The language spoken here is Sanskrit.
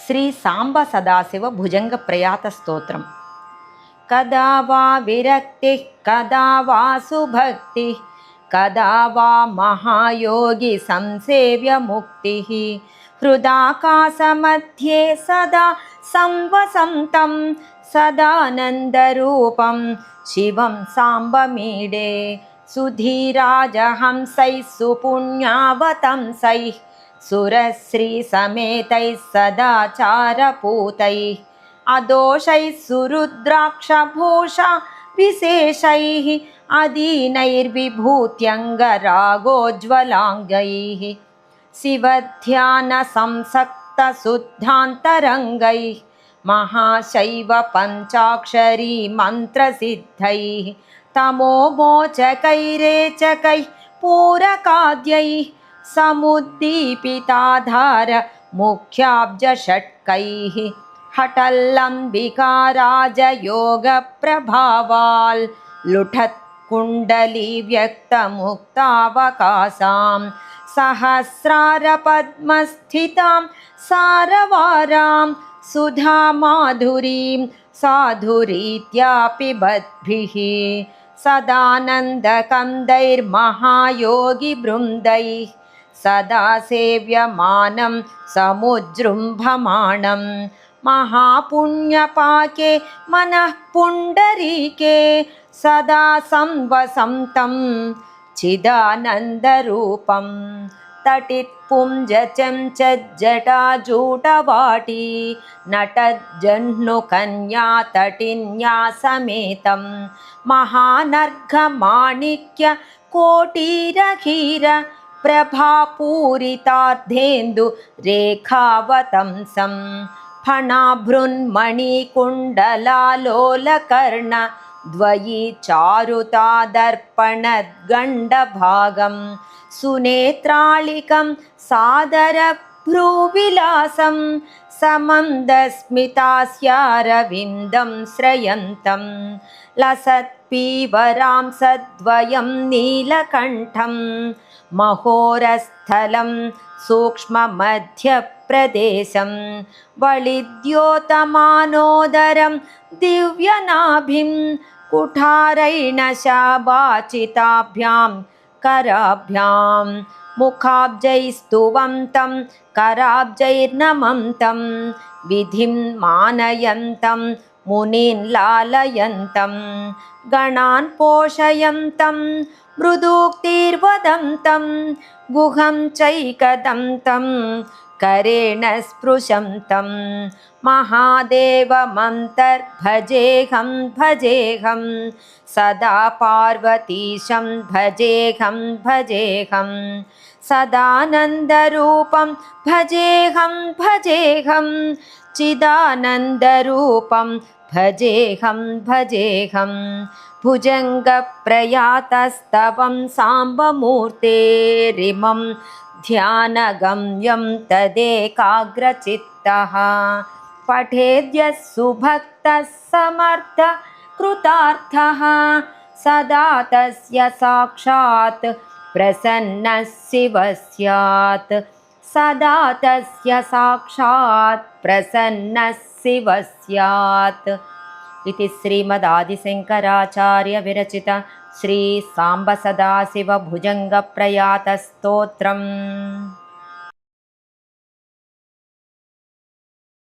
श्री सांब सदाशिव भुजंग प्रयात स्तोत्रम। कदा वा विरक्तिः कदा वा सुभक्तिः कदा वा महायोगी संसेव्य मुक्तिः हृदाकाशमध्ये सदा संवसन्तं सदानन्दरूपं शिवं साम्बमीडे सुधीराजहंसैः सुपुण्यावतंसैः सुरश्रीसमेतैः सदाचारपूतैः अदोषैः सुरुद्राक्षभूषा विशेषैः अदीनैर्विभूत्यङ्गरागोज्ज्वलाङ्गैः शिवध्यानसंसक्तशुद्धान्तरङ्गैः महाशैव पञ्चाक्षरी मन्त्रसिद्धैः तमोमोचकैरेचकैः पूरकाद्यैः समुद्दीपिताधार मुख्याब्जषट्कैः हठल्लम्बिकाराजयोगप्रभावाल् लुठत्कुण्डलीव्यक्तमुक्तावकाशां सहस्रारपद्मस्थितां सारवारां सुधामाधुरीं साधुरीत्या पिबद्भिः सदानन्दकन्दैर्महायोगिवृन्दैः सदा सेव्यमानं समुजृम्भमाणं महापुण्यपाके मनःपुण्डरीके सदा संवसन्तं चिदानन्दरूपं तटित्पुञ्जचञ्चज्जटाजूटवाटी नटज्जह्नुकन्यातटिन्यासमेतं महानर्घमाणिक्य कोटिरहीर प्रभापूरितार्धेन्दु रेखावतंसं फणाभृन्मणिकुण्डलालोलकर्ण द्वयी चारुतादर्पणद्गण्डभागं सुनेत्रालिकं सादरभ्रूविलासं समन्दस्मितास्यारविन्दं श्रयन्तं लसत्पीवरां सद्वयं नीलकण्ठं महोरस्थलं सूक्ष्ममध्यप्रदेशं वलिद्योतमानोदरं दिव्यनाभिं कुठारैणशाबाचिताभ्यां कराभ्यां मुखाब्जैस्तुवन्तं कराब्जैर्नमन्तं विधिं मानयन्तं मुनीन् लालयन्तं गणान् पोषयन्तं मृदूक्तिर्वदन्तं गुहं चैकदन्तं करेण स्पृशन्तं महादेवमन्तर्भजेऽहं भजेऽहं सदा पार्वतीशं भजेऽहं भजेऽहं सदानन्दरूपं भजेऽहं भजेऽहं चिदानन्दरूपं भजेऽहं भजेऽहं भुजङ्गप्रयातस्तवं साम्बमूर्तेरिमं ध्यानगम्यं तदेकाग्रचित्तः पठेद्यः सुभक्तः समर्थ कृतार्थः सदा तस्य साक्षात् प्रसन्नः शिवः स्यात् सदा तस्य साक्षात् प्रसन्नः शिवः स्यात् इति श्रीमदादिशङ्कराचार्य विरचित श्री सांब सदाशिव भुजङ्ग प्रयात स्तोत्रम्।